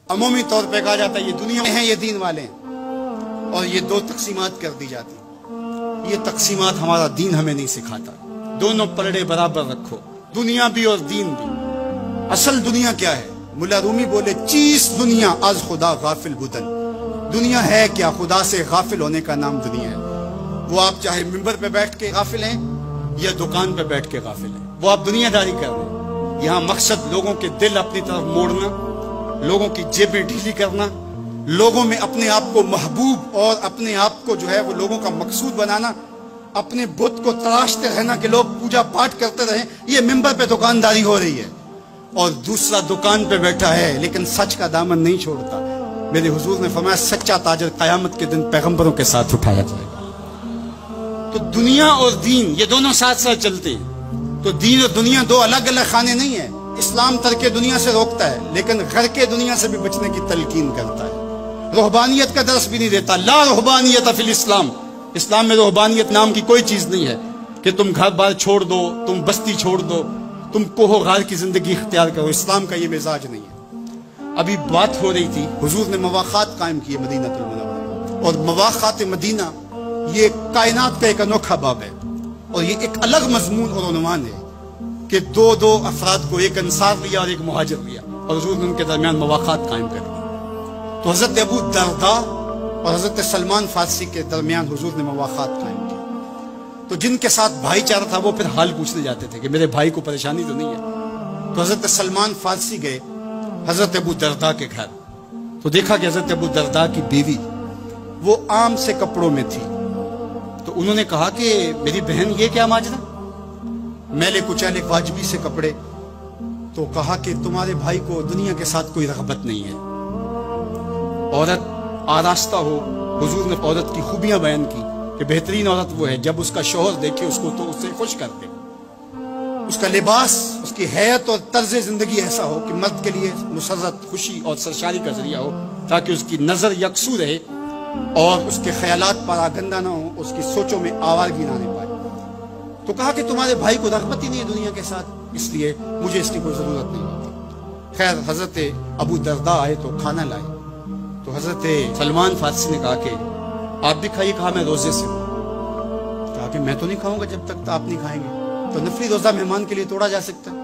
عمومی طور پہ کہا جاتا ہے یہ دنیا میں ہیں، یہ دین والے ہیں، اور یہ دو تقسیمات کر دی جاتی. یہ تقسیمات ہمارا دین ہمیں نہیں سکھاتا. دونوں پلڑے برابر رکھو، دنیا بھی اور دین بھی. اصل دنیا کیا ہے؟ ملا رومی بولے چیز دنیا از خدا غافل بدن. دنیا ہے کیا؟ خدا سے غافل ہونے کا نام دنیا ہے. وہ آپ چاہے ممبر پہ بیٹھ کے غافل ہیں یا دکان پہ بیٹھ کے غافل ہیں، وہ آپ دنیا داری کر رہے ہیں. یہاں مقصد لوگوں کے دل اپنی طرف موڑنا، لوگوں کی جیبیں ڈھیلی کرنا، لوگوں میں اپنے آپ کو محبوب اور اپنے آپ کو جو ہے وہ لوگوں کا مقصود بنانا، اپنے بت کو تراشتے رہنا کہ لوگ پوجا پاٹ کرتے رہیں. یہ ممبر پہ دکانداری ہو رہی ہے. اور دوسرا دکان پہ بیٹھا ہے لیکن سچ کا دامن نہیں چھوڑتا. میرے حضور نے فرمایا سچا تاجر قیامت کے دن پیغمبروں کے ساتھ اٹھایا جائے گا. تو دنیا اور دین یہ دونوں ساتھ ساتھ چلتے ہیں. تو دین اور دنیا دو الگ الگ خانے نہیں ہیں. اسلام ترک دنیا سے روکتا ہے لیکن گھر کے دنیا سے بھی بچنے کی تلقین کرتا ہے. رہبانیت کا درس بھی نہیں دیتا. لا رہبانیت فی الاسلام. اسلام میں رہبانیت نام کی کوئی چیز نہیں ہے کہ تم گھر بار چھوڑ دو، تم بستی چھوڑ دو، تم کوہ غار کی زندگی اختیار کرو. اسلام کا یہ مزاج نہیں ہے. ابھی بات ہو رہی تھی، حضور نے مواخات قائم کیے مدینہ المنورہ، اور مواخات مدینہ یہ کائنات کا ایک انوکھا باب ہے، اور یہ ایک الگ مضمون اور عنوان ہے کہ دو افراد کو، ایک انصار لیا اور ایک مہاجر لیا، اور حضور نے ان کے درمیان مواخات قائم کر دی. تو حضرت ابو درداء اور حضرت سلمان فارسی کے درمیان حضور نے مواخات قائم کی. تو جن کے ساتھ بھائی چارہ تھا وہ پھر حال پوچھنے جاتے تھے کہ میرے بھائی کو پریشانی تو نہیں ہے. تو حضرت سلمان فارسی گئے حضرت ابو درداء کے گھر. تو دیکھا کہ حضرت ابو درداء کی بیوی وہ عام سے کپڑوں میں تھی. تو انہوں نے کہا کہ میری بہن یہ کیا ماجرا، میلے کچیلے واجبی سے کپڑے. تو کہا کہ تمہارے بھائی کو دنیا کے ساتھ کوئی رغبت نہیں ہے، عورت آراستہ ہو. حضور نے عورت کی خوبیاں بیان کی کہ بہترین عورت وہ ہے جب اس کا شوہر دیکھے اس کو تو اس سے خوش کر دے. اس کا لباس، اس کی حیت اور طرز زندگی ایسا ہو کہ مرد کے لیے مسرت، خوشی اور سرشاری کا ذریعہ ہو، تاکہ اس کی نظر یکسو رہے اور اس کے خیالات پراگندہ نہ ہوں، اس کی سوچوں میں آوارگی نہ آنے پائے. تو کہا کہ تمہارے بھائی کو رغبت ہی نہیں ہے دنیا کے ساتھ، اس لیے مجھے اس کی کوئی ضرورت نہیں ہوتی. خیر حضرت ابو درداء آئے تو کھانا لائے. تو حضرت سلمان فارسی نے کہا کہ آپ بھی کھائیے. کہا میں روزے سے ہوں. کہا کہ میں تو نہیں کھاؤں گا جب تک آپ نہیں کھائیں گے. تو نفلی روزہ مہمان کے لیے توڑا جا سکتا ہے.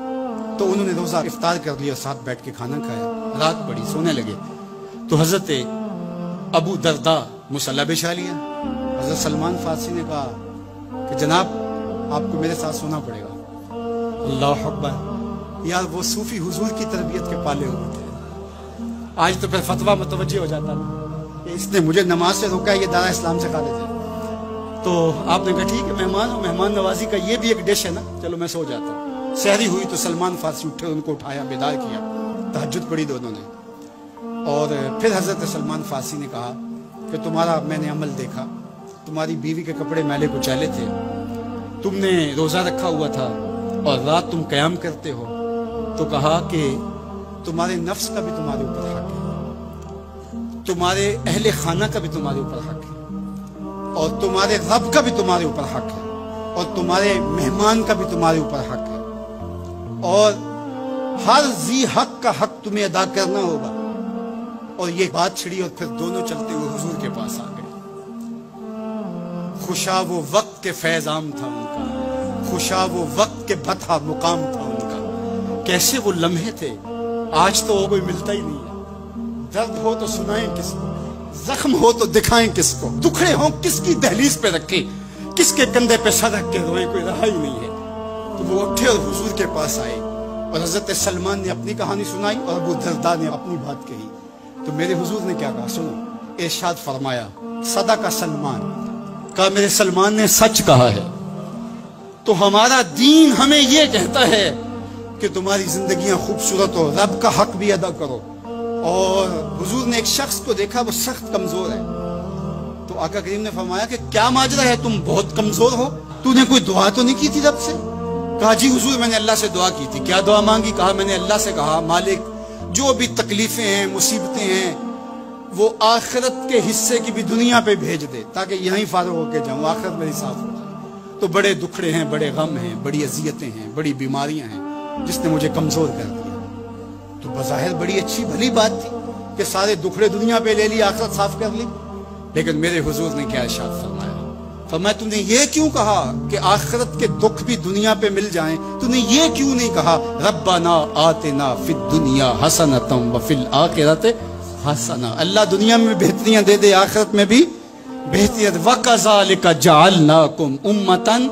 تو انہوں نے روزہ افطار کر لیا، ساتھ بیٹھ کے کھانا کھایا. رات پڑی، سونے لگے. تو حضرت ابو درداء مصلی بچھا لیا. حضرت سلمان فارسی نے کہا کہ جناب آپ کو میرے ساتھ سونا پڑے گا. اللہ اکبر. یار وہ صوفی حضور کی تربیت کے پالے ہوئے تھے. آج تو پھر فتویٰ متوجہ ہو جاتا کہ اس نے مجھے نماز سے روکا ہے، یہ دارا اسلام سے خارج ہے. تو آپ نے کہا ٹھیک ہے، مہمان ہو، مہمان نوازی کا یہ بھی ایک ڈش ہے نا، چلو میں سو جاتا ہوں. سحری ہوئی تو سلمان فارسی اٹھے، ان کو اٹھایا، بیدار کیا، تہجد پڑھی دونوں نے. اور پھر حضرت سلمان فارسی نے کہا کہ تمہارا میں نے عمل دیکھا، تمہاری بیوی کے کپڑے میلے کچیلے تھے، تم نے روزہ رکھا ہوا تھا اور رات تم قیام کرتے ہو. تو کہا کہ تمہارے نفس کا بھی تمہارے اوپر حق ہے، تمہارے اہل خانہ کا بھی تمہارے اوپر حق ہے، اور تمہارے رب کا بھی تمہارے اوپر حق ہے، اور تمہارے مہمان کا بھی تمہارے اوپر حق ہے، اور ہر ذی حق کا حق تمہیں ادا کرنا ہوگا. اور یہ بات چھڑی اور پھر دونوں چلتے ہوئے حضور کے پاس آ گئے. خوشا وہ وقت کے فیض عام تھا ان کا، خوشا وہ وقت کے بطحا مقام تھا ان کا. کیسے وہ لمحے تھے، آج تو کوئی ملتا ہی نہیں ہے. درد ہو تو سنائیں کس کو، زخم ہو تو دکھائیں کس کو، دکھڑے ہوں کس کی دہلیز پہ رکھیں، کس کے کندھے پہ سر رکھ کے روئیں، کوئی رہا ہی نہیں ہے. تو وہ اٹھے اور حضور کے پاس آئے، اور حضرت سلمان نے اپنی کہانی سنائی اور ابو درداء نے اپنی بات کہی. تو میرے حضور نے کیا کہا سنو. ارشاد فرمایا صدق سلمان. کہا میرے سلمان نے سچ کہا ہے. تو ہمارا دین ہمیں یہ کہتا ہے کہ تمہاری زندگیاں خوبصورت ہو، رب کا حق بھی ادا کرو. اور حضور نے ایک شخص کو دیکھا وہ سخت کمزور ہے. تو آقا کریم نے فرمایا کہ کیا ماجرا ہے، تم بہت کمزور ہو، تو نے کوئی دعا تو نہیں کی تھی رب سے؟ کہا جی حضور میں نے اللہ سے دعا کی تھی. کیا دعا مانگی؟ کہا میں نے اللہ سے کہا مالک جو بھی تکلیفیں ہیں، مصیبتیں ہیں، وہ آخرت کے حصے کی بھی دنیا پہ بھیج دے تاکہ یہیں فارغ ہو کے جاؤں، آخرت میری صاف ہو جائے. تو بڑے دکھڑے ہیں، بڑے غم ہیں، بڑی اذیتیں ہیں، بڑی بیماریاں ہیں جس نے مجھے کمزور کر دیا. تو بظاہر بڑی اچھی بھلی بات تھی. کہ سارے دکھڑے دنیا پہ لے لی، آخرت صاف کر لی؟ لیکن میرے حضور نے کیا ارشاد فرمایا؟ فرمایا تم نے یہ کیوں کہا کہ آخرت کے دکھ بھی دنیا پہ مل جائیں؟ تم نے یہ کیوں نہیں کہا ربنا آتنا فی الدنیا حسنۃ وفی الآخرۃ حسنہ؟ اللہ دنیا میں بہتریاں دے دے، آخرت میں بھی بہتریاں۔ وَكَذَلِكَ جَعَلْنَاكُمْ أُمَّةً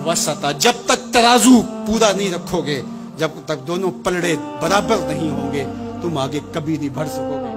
وَسَطًا، جب تک ترازو پورا نہیں رکھو گے، جب تک دونوں پلڑے برابر نہیں ہوں گے، تم آگے کبھی نہیں بڑھ سکو گے۔